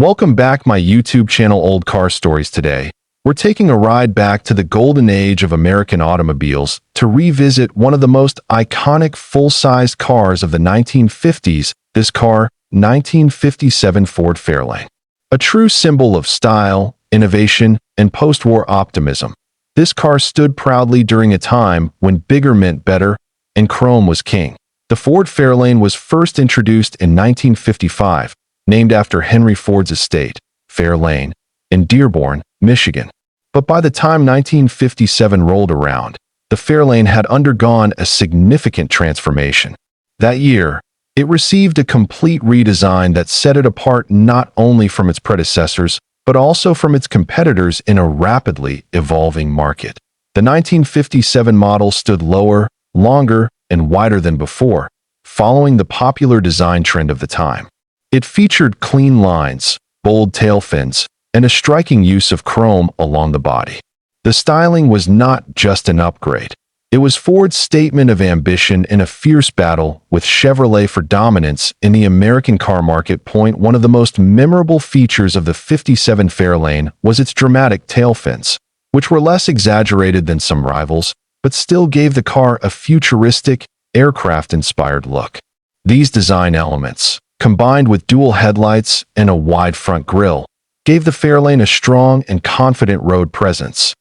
Welcome back my YouTube channel Old Car Stories. Today, we're taking a ride back to the golden age of American automobiles to revisit one of the most iconic full-sized cars of the 1950s, this car, 1957 Ford Fairlane. A true symbol of style, innovation, and post-war optimism. This car stood proudly during a time when bigger meant better and chrome was king. The Ford Fairlane was first introduced in 1955, named after Henry Ford's estate, Fairlane, in Dearborn, Michigan. But by the time 1957 rolled around, the Fairlane had undergone a significant transformation. That year, it received a complete redesign that set it apart not only from its predecessors, but also from its competitors in a rapidly evolving market. The 1957 model stood lower, longer, and wider than before, following the popular design trend of the time. It featured clean lines, bold tailfins, and a striking use of chrome along the body. The styling was not just an upgrade. It was Ford's statement of ambition in a fierce battle with Chevrolet for dominance in the American car market. One of the most memorable features of the 57 Fairlane was its dramatic tailfins, which were less exaggerated than some rivals, but still gave the car a futuristic, aircraft-inspired look. These design elements, combined with dual headlights and a wide front grille, gave the Fairlane a strong and confident road presence.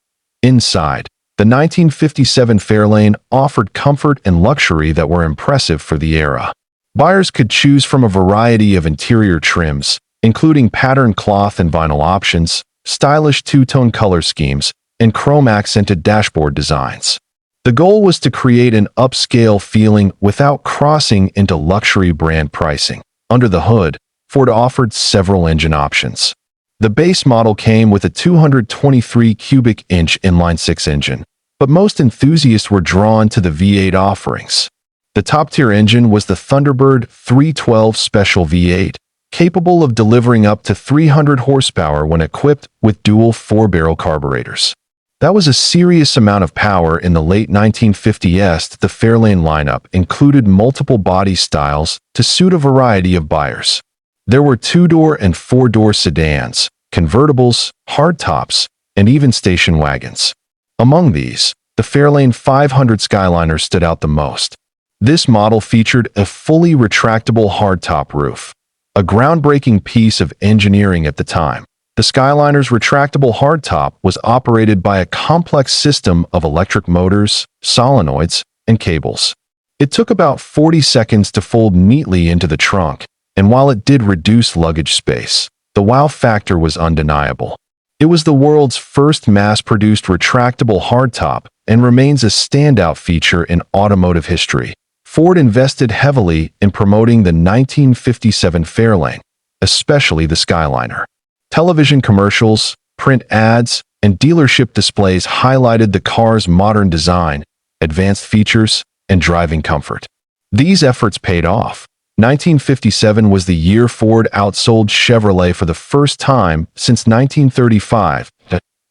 Inside, the 1957 Fairlane offered comfort and luxury that were impressive for the era. Buyers could choose from a variety of interior trims, including patterned cloth and vinyl options, stylish two-tone color schemes, and chrome-accented dashboard designs. The goal was to create an upscale feeling without crossing into luxury brand pricing. Under the hood, Ford offered several engine options. The base model came with a 223 cubic inch inline-six engine, but most enthusiasts were drawn to the V8 offerings. The top-tier engine was the Thunderbird 312 Special V8, capable of delivering up to 300 horsepower when equipped with dual four-barrel carburetors. That was a serious amount of power in the late 1950s. The Fairlane lineup included multiple body styles to suit a variety of buyers. There were two-door and four-door sedans, convertibles, hardtops, and even station wagons. Among these, the Fairlane 500 Skyliner stood out the most. This model featured a fully retractable hardtop roof, a groundbreaking piece of engineering at the time. The Skyliner's retractable hardtop was operated by a complex system of electric motors, solenoids, and cables. It took about 40 seconds to fold neatly into the trunk, and while it did reduce luggage space, the wow factor was undeniable. It was the world's first mass-produced retractable hardtop and remains a standout feature in automotive history. Ford invested heavily in promoting the 1957 Fairlane, especially the Skyliner. Television commercials, print ads, and dealership displays highlighted the car's modern design, advanced features, and driving comfort. These efforts paid off. 1957 was the year Ford outsold Chevrolet for the first time since 1935.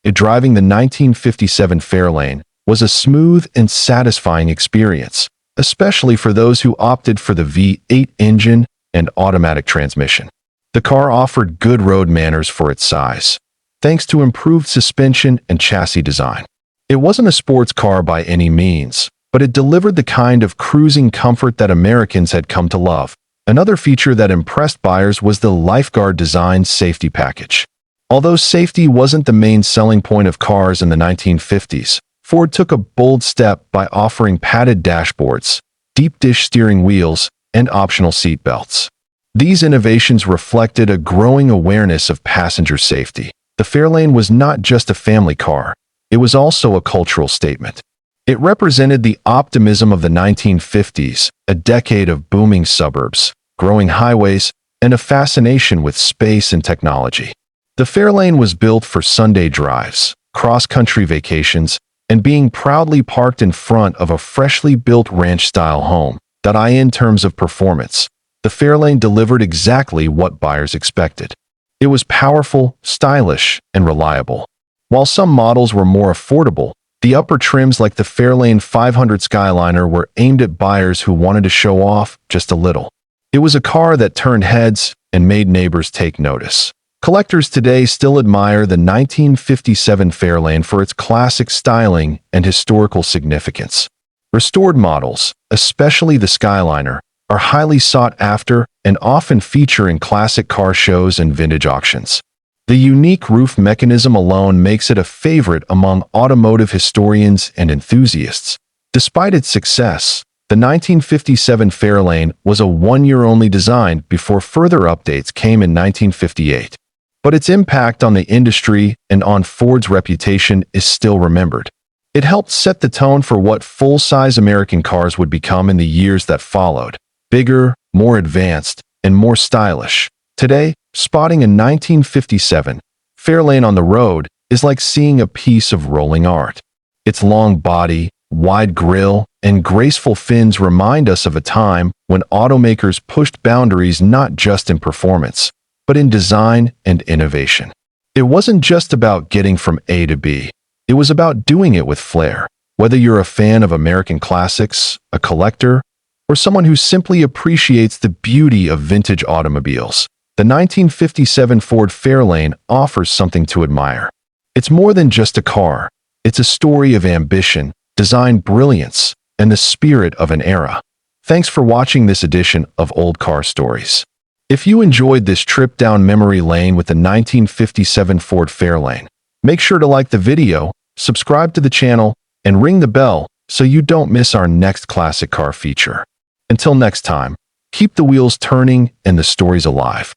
Driving the 1957 Fairlane was a smooth and satisfying experience, especially for those who opted for the V8 engine and automatic transmission. The car offered good road manners for its size, thanks to improved suspension and chassis design. It wasn't a sports car by any means, but it delivered the kind of cruising comfort that Americans had come to love. Another feature that impressed buyers was the lifeguard design safety package. Although safety wasn't the main selling point of cars in the 1950s, Ford took a bold step by offering padded dashboards, deep-dish steering wheels, and optional seat belts. These innovations reflected a growing awareness of passenger safety. The Fairlane was not just a family car, it was also a cultural statement. It represented the optimism of the 1950s, a decade of booming suburbs, growing highways, and a fascination with space and technology. The Fairlane was built for Sunday drives, cross-country vacations, and being proudly parked in front of a freshly built ranch-style home. In terms of performance, the Fairlane delivered exactly what buyers expected. It was powerful, stylish, and reliable. While some models were more affordable, the upper trims like the Fairlane 500 Skyliner were aimed at buyers who wanted to show off just a little. It was a car that turned heads and made neighbors take notice. Collectors today still admire the 1957 Fairlane for its classic styling and historical significance. Restored models, especially the Skyliner, are highly sought after and often feature in classic car shows and vintage auctions. The unique roof mechanism alone makes it a favorite among automotive historians and enthusiasts. Despite its success, the 1957 Fairlane was a one-year-only design before further updates came in 1958. But its impact on the industry and on Ford's reputation is still remembered. It helped set the tone for what full-size American cars would become in the years that followed: bigger, more advanced, and more stylish. Today, spotting a 1957 Fairlane on the road is like seeing a piece of rolling art. Its long body, wide grille, and graceful fins remind us of a time when automakers pushed boundaries not just in performance, but in design and innovation. It wasn't just about getting from A to B. It was about doing it with flair. Whether you're a fan of American classics, a collector, or someone who simply appreciates the beauty of vintage automobiles, the 1957 Ford Fairlane offers something to admire. It's more than just a car. It's a story of ambition, design brilliance, and the spirit of an era. Thanks for watching this edition of Old Car Stories. If you enjoyed this trip down memory lane with the 1957 Ford Fairlane, make sure to like the video, subscribe to the channel, and ring the bell so you don't miss our next classic car feature. Until next time, keep the wheels turning and the stories alive.